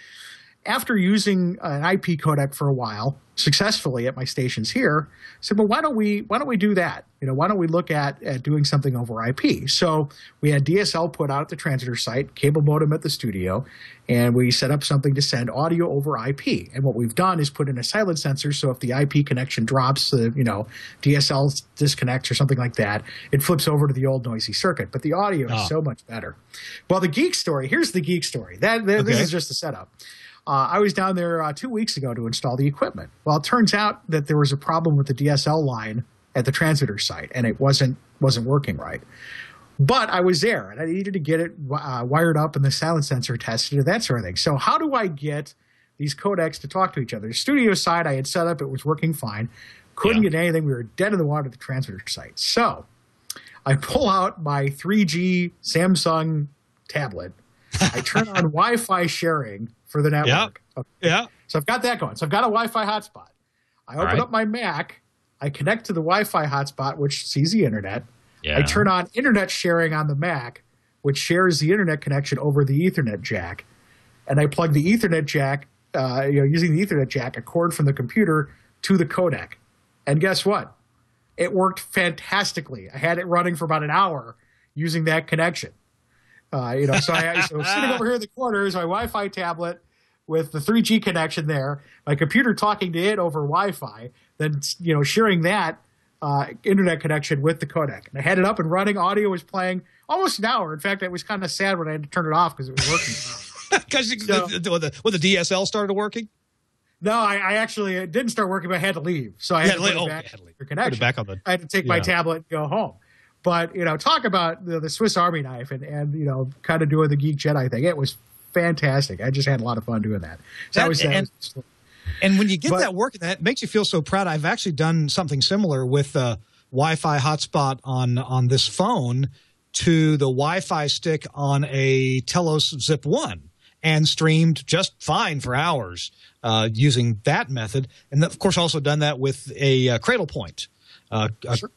after using an IP codec for a while successfully at my stations here, I said, well, why don't we do that? Why don't we look at doing something over IP? So we had DSL put out at the transmitter site, cable modem at the studio, and we set up something to send audio over IP. And what we've done is put in a silent sensor, so if the IP connection drops, DSL disconnects or something like that, it flips over to the old noisy circuit. But the audio is so much better. Well, here's the geek story. This is just the setup. I was down there 2 weeks ago to install the equipment. Well, it turns out that there was a problem with the DSL line at the transmitter site, and it wasn't working right. But I was there, and I needed to get it wired up and the silent sensor tested and that sort of thing. So how do I get these codecs to talk to each other? The studio side I had set up. It was working fine. Couldn't get anything. We were dead in the water at the transmitter site. So I pull out my 3G Samsung tablet. I turn on Wi-Fi sharing for the network. Yeah. Okay. Yeah. So I've got that going. So I've got a Wi-Fi hotspot. I open up my Mac. I connect to the Wi-Fi hotspot, which sees the internet. Yeah. I turn on internet sharing on the Mac, which shares the internet connection over the Ethernet jack. And I plug the Ethernet jack, using the Ethernet jack, a cord from the computer to the codec. And guess what? It worked fantastically. I had it running for about an hour using that connection. So sitting over here in the corner is my Wi-Fi tablet with the 3G connection there, my computer talking to it over Wi-Fi, then sharing that internet connection with the codec. And I had it up and running. Audio was playing almost an hour. In fact, I was kind of sad when I had to turn it off because it was working. Because when the DSL started working? No, I actually it didn't start working, but I had to leave. So I had to put it back for connection. Back on the, I had to take my tablet and go home. But, talk about the Swiss Army knife and kind of doing the Geek Jedi thing. It was fantastic. I just had a lot of fun doing that. So and when you get that working, that makes you feel so proud. I've actually done something similar with the Wi-Fi hotspot on this phone to the Wi-Fi stick on a Telos Zip 1 and streamed just fine for hours using that method. And, of course, also done that with a Cradle Point.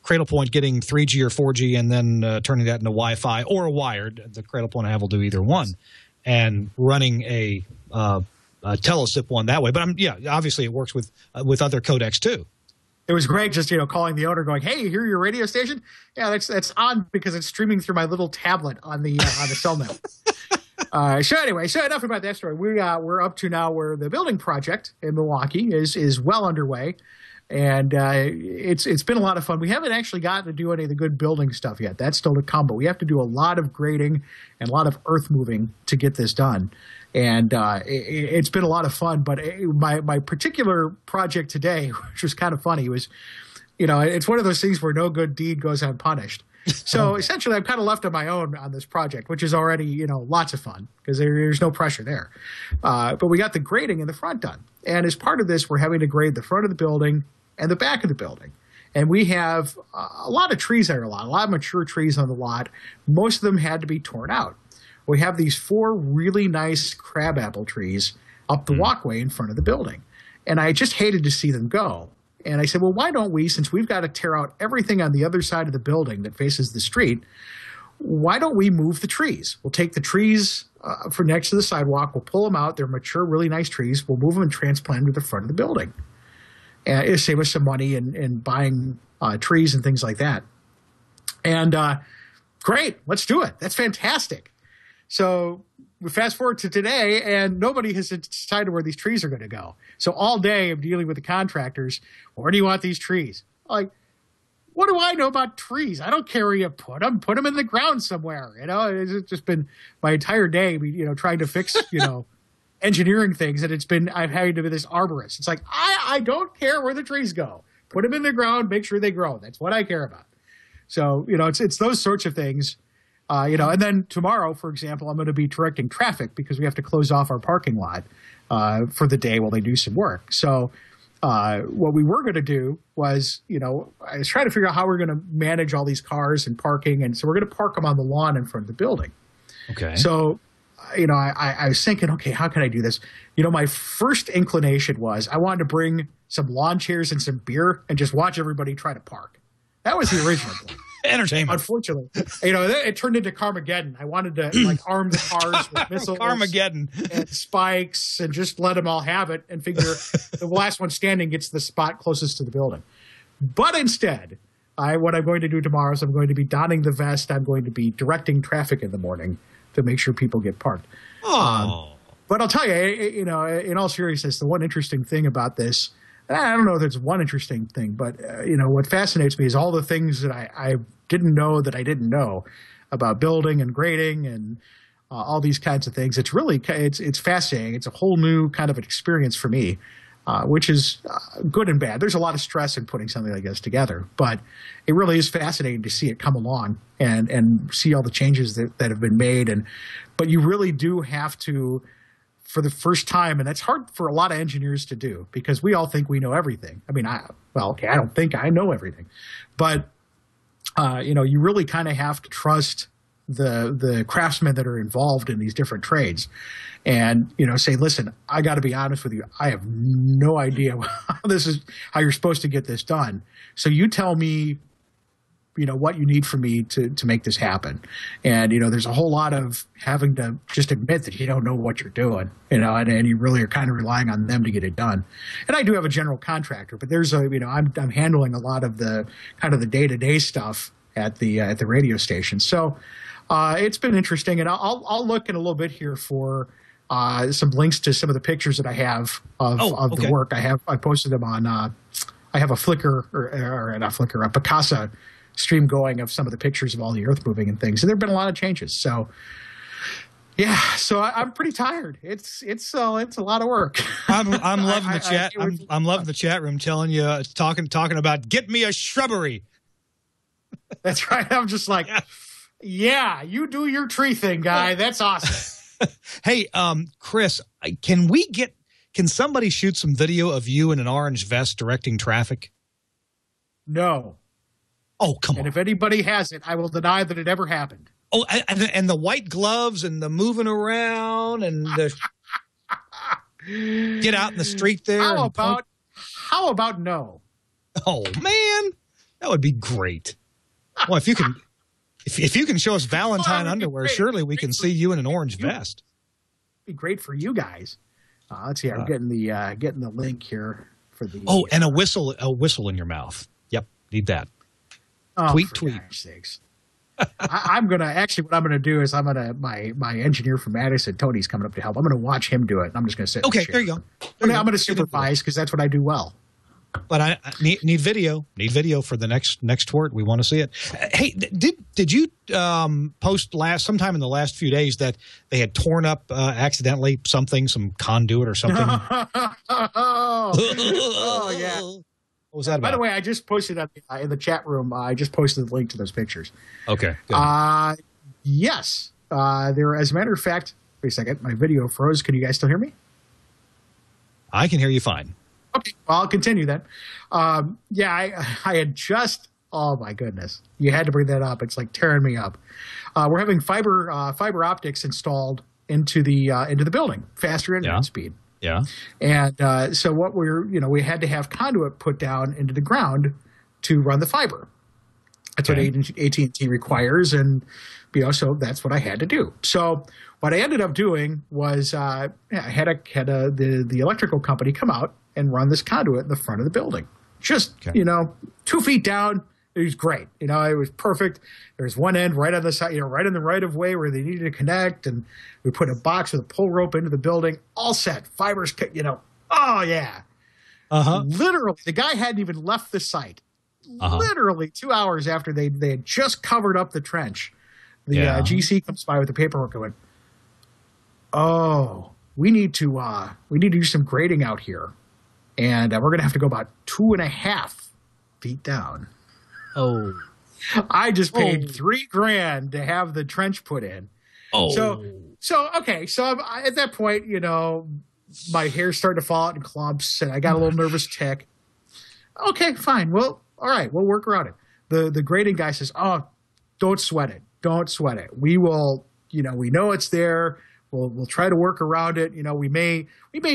Cradle Point getting 3G or 4G and then turning that into Wi-Fi or a wired. The Cradle Point I have will do either one. And running a Telos Zip 1 that way. But, obviously it works with other codecs too. It was great just, calling the owner going, hey, you hear your radio station? Yeah, that's on because it's streaming through my little tablet on the cell net. So anyway, enough about that story. We're up to now where the building project in Milwaukee is well underway. And it's been a lot of fun. We haven't actually gotten to do any of the good building stuff yet. That's still to come. But we have to do a lot of grading and a lot of earth moving to get this done. And it's been a lot of fun. But my particular project today, which was kind of funny, was, it's one of those things where no good deed goes unpunished. So essentially, I'm kind of left on my own on this project, which is already, lots of fun because there's no pressure there. But we got the grading in the front done. And as part of this, we're having to grade the front of the building and the back of the building. And we have a lot of trees on our lot, a lot of mature trees on the lot. Most of them had to be torn out. We have these 4 really nice crabapple trees up the walkway in front of the building. And I just hated to see them go. And I said, well, why don't we, since we've got to tear out everything on the other side of the building that faces the street, why don't we move the trees? We'll take the trees for next to the sidewalk. We'll pull them out. They're mature, really nice trees. We'll move them and transplant them to the front of the building. And it'll save us some money in buying trees and things like that. And great, let's do it. That's fantastic. So we fast forward to today, and nobody has decided where these trees are going to go. So all day I'm dealing with the contractors. Where do you want these trees? Like, what do I know about trees? I don't care where you put them. Put them in the ground somewhere. It's just been my entire day, trying to fix, engineering things. And I've had to be this arborist. It's like, I don't care where the trees go. Put them in the ground. Make sure they grow. That's what I care about. So, it's those sorts of things. And then tomorrow, for example, I'm going to be directing traffic because we have to close off our parking lot for the day while they do some work. So what we were going to do was, I was trying to figure out how we're going to manage all these cars and parking. And so we're going to park them on the lawn in front of the building. Okay. So, I was thinking, okay, how can I do this? My first inclination was I wanted to bring some lawn chairs and some beer and just watch everybody try to park. That was the original plan. Entertainment. Unfortunately, it turned into Carmageddon. I wanted to arm the cars with missiles, Carmageddon, and spikes, and just let them all have it, and figure the last one standing gets the spot closest to the building. But instead, what I'm going to do tomorrow is I'm going to be donning the vest. I'm going to be directing traffic in the morning to make sure people get parked. Oh. But I'll tell you, in all seriousness, the one interesting thing about this. I don't know if there's one interesting thing, but, what fascinates me is all the things that I didn't know that I didn't know about building and grading and all these kinds of things. It's really it's fascinating. It's a whole new kind of an experience for me, which is good and bad. There's a lot of stress in putting something like this together, but it really is fascinating to see it come along and see all the changes that have been made. But you really do have to, for the first time, and that's hard for a lot of engineers to do because we all think we know everything. I mean, I don't think I know everything, but you really kind of have to trust the craftsmen that are involved in these different trades, and say, listen, I got to be honest with you, I have no idea how you're supposed to get this done. So you tell me, what you need from me to make this happen. And, there's a whole lot of having to just admit that you don't know what you're doing, and you really are kind of relying on them to get it done. And I do have a general contractor, but there's I'm handling a lot of the kind of the day-to-day stuff at the radio station. So it's been interesting. And I'll look in a little bit here for some links to some of the pictures that I have of the work. I posted them on, I have a Flickr or not Flickr, a Picasa stream going of some of the pictures of all the earth moving and things. And there have been a lot of changes. So Yeah, so I'm pretty tired. It's a lot of work. I'm loving the chat. I'm loving the chat room telling you, talking about get me a shrubbery. That's right. I'm just like, yeah, you do your tree thing, guy. That's awesome. Hey, Chris, can somebody shoot some video of you in an orange vest directing traffic? No. Oh, come on. And if anybody has it, I will deny that it ever happened. Oh, and the white gloves and the moving around and the get out in the street there. How about no? Oh man, that would be great. Well, if you can show us Valentine underwear, surely we can see you in an orange vest. It'd be great for you guys. Let's see. I'm getting the link here for the. Oh, and a whistle in your mouth. Yep, need that. Oh, tweet. Gosh sakes. I'm gonna what I'm gonna do is my engineer from Madison, Tony's coming up to help. I'm gonna watch him do it. And I'm just gonna sit. Okay, there you go. I'm gonna supervise because that's what I do well. But I need video. Need video for the next TWiT. We want to see it. Hey, did you post sometime in the last few days that they had torn up accidentally some conduit or something? Oh yeah. What was that about? By the way, I just posted in the chat room. I just posted the link to those pictures. Okay. Good. Yes. As a matter of fact, wait a second. My video froze. Can you guys still hear me? I can hear you fine. Okay. Well, I'll continue then. Yeah, I had just. Oh my goodness! You had to bring that up. It's like tearing me up. We're having fiber optics installed into the building, faster internet speed. Yeah. And so what we had to have conduit put down into the ground to run the fiber. That's what AT&T requires, and so that's what I had to do. So what I ended up doing was I had the electrical company come out and run this conduit in the front of the building. Just 2 feet down. It was great. It was perfect. There's one end right on the side, right in the right of way where they needed to connect. And we put a box with a pull rope into the building. All set. Fibers, oh, yeah. Uh-huh. Literally, the guy hadn't even left the site. Uh-huh. Literally 2 hours after they had just covered up the trench, the GC comes by with the paperwork going, oh, we need to do some grading out here. And we're going to have to go about 2.5 feet down. Oh, I just paid $3,000 to have the trench put in. Oh, so okay. So at that point, my hair's starting to fall out in clumps, and I got a little nervous tick. Okay, fine. Well, all right, we'll work around it. The grading guy says, "Oh, don't sweat it. Don't sweat it. We will. We know it's there. We'll try to work around it. We may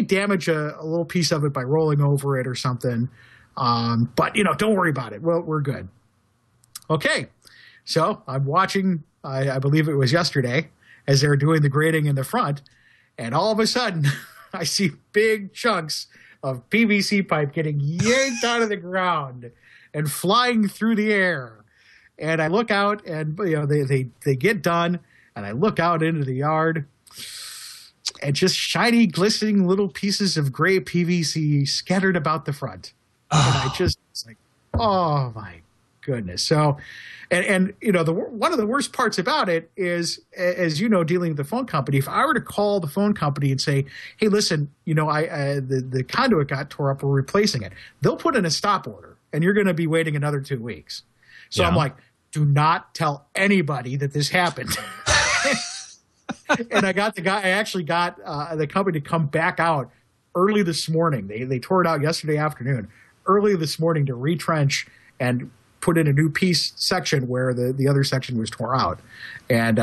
damage a little piece of it by rolling over it or something. But don't worry about it. Well, we're good." Okay, so I'm watching, I believe it was yesterday, as they're doing the grading in the front, and all of a sudden, I see big chunks of PVC pipe getting yanked out of the ground and flying through the air. And I look out, and they get done, and I look out into the yard, and just shiny, glistening little pieces of gray PVC scattered about the front. And I just was like, oh my goodness. So, and one of the worst parts about it is, as dealing with the phone company, if I were to call the phone company and say, hey, listen, the conduit got tore up, we're replacing it, they'll put in a stop order and you're going to be waiting another 2 weeks. So I'm like, do not tell anybody that this happened. And I actually got the company to come back out early this morning. They tore it out yesterday afternoon, early this morning, to retrench and put in a new section where the other section was tore out. And,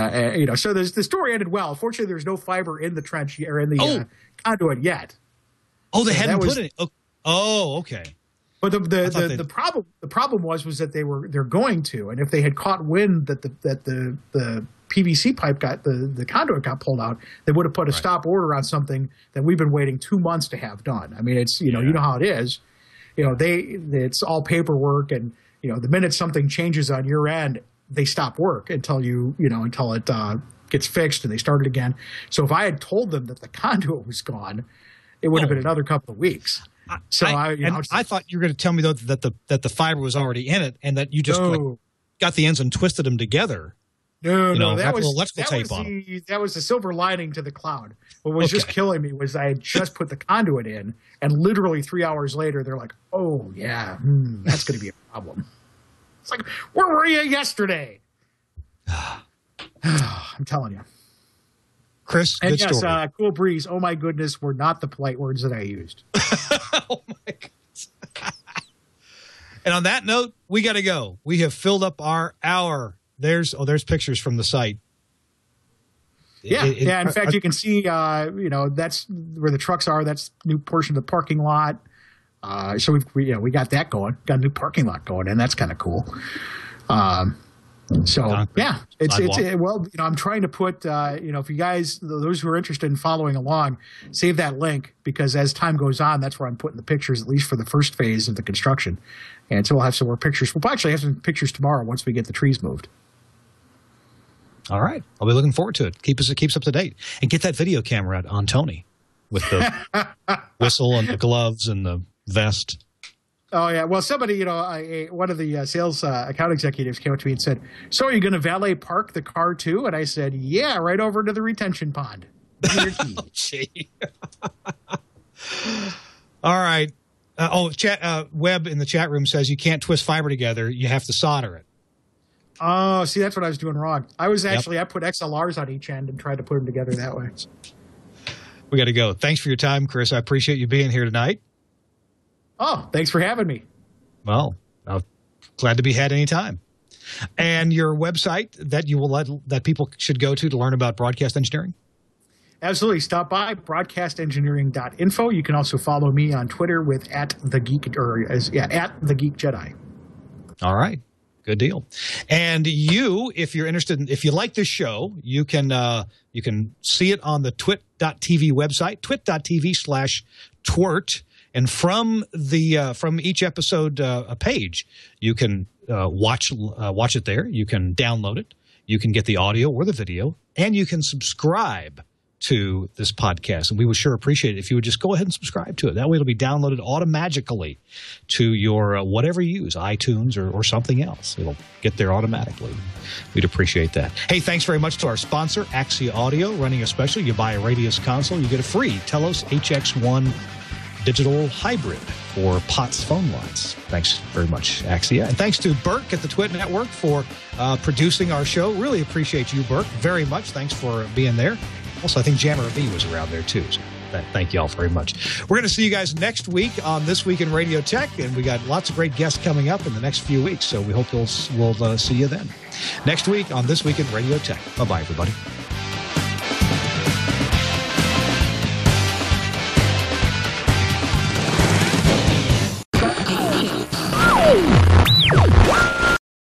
so the story ended well. Fortunately, there's no fiber in the trench or in the conduit yet. Oh, they hadn't put it. Oh, okay. But the problem was that they're going to, and if they had caught wind that the PVC pipe the conduit got pulled out, they would have put a stop order on something that we've been waiting 2 months to have done. I mean, it's you know how it is. It's all paperwork, and the minute something changes on your end, they stop work until it gets fixed and they start it again. So if I had told them that the conduit was gone, it would have been another couple of weeks. So I thought you were going to tell me though that the fiber was already in it and that you just got the ends and twisted them together. No, that was electrical tape on. That was the silver lining to the cloud. What was just killing me was I had just put the conduit in, and literally 3 hours later, they're like, "Oh yeah, that's going to be a problem." It's like, where were you yesterday? I'm telling you, Chris. And good story. Cool breeze. Oh my goodness, were not the polite words that I used. Oh my goodness. And on that note, we got to go. We have filled up our hour. There's pictures from the site. Yeah. In fact, you can see, that's where the trucks are. That's a new portion of the parking lot. So we got that going. Got a new parking lot going, and that's kind of cool. I'm trying to put, if you guys, those who are interested in following along, save that link, because as time goes on, that's where I'm putting the pictures, at least for the first phase of the construction. And so we'll have some more pictures. We'll actually have some pictures tomorrow once we get the trees moved. All right. I'll be looking forward to it. Keeps up to date. And get that video camera on Tony with the whistle and the gloves and the vest. Oh, yeah. Well, somebody, one of the sales account executives came up to me and said, "So are you going to valet park the car too?" And I said, "Yeah, right over to the retention pond." Your key. Oh, gee. All right. Webb in the chat room says you can't twist fiber together. You have to solder it. Oh, see, that's what I was doing wrong. I was actually, I put XLRs on each end and tried to put them together that way. We got to go. Thanks for your time, Chris. I appreciate you being here tonight. Oh, thanks for having me. Well, glad to be had anytime. And your website that people should go to learn about broadcast engineering? Absolutely. Stop by broadcastengineering.info. You can also follow me on Twitter with @TheGeekJedi. All right. Good deal. And if you're interested if you like this show, you can see it on the TWiT.tv website, twit.tv/TWirt. And from each episode page, you can watch it there. You can download it. You can get the audio or the video, and you can subscribe to this podcast. And we would sure appreciate it if you would just go ahead and subscribe to it. That way it'll be downloaded automatically to your whatever you use, iTunes or something else. It'll get there automatically. We'd appreciate that. Hey, thanks very much to our sponsor, Axia Audio, running a special. You buy a Radius console, you get a free Telos HX1 digital hybrid for POTS phone lines. Thanks very much, Axia. And thanks to Burke at the TWiT Network for producing our show. Really appreciate you, Burke, very much. Thanks for being there. Also, I think Jammer V was around there, too. So thank you all very much. We're going to see you guys next week on This Week in Radio Tech, and we got lots of great guests coming up in the next few weeks, so we hope we'll see you then. Next week on This Week in Radio Tech. Bye-bye, everybody.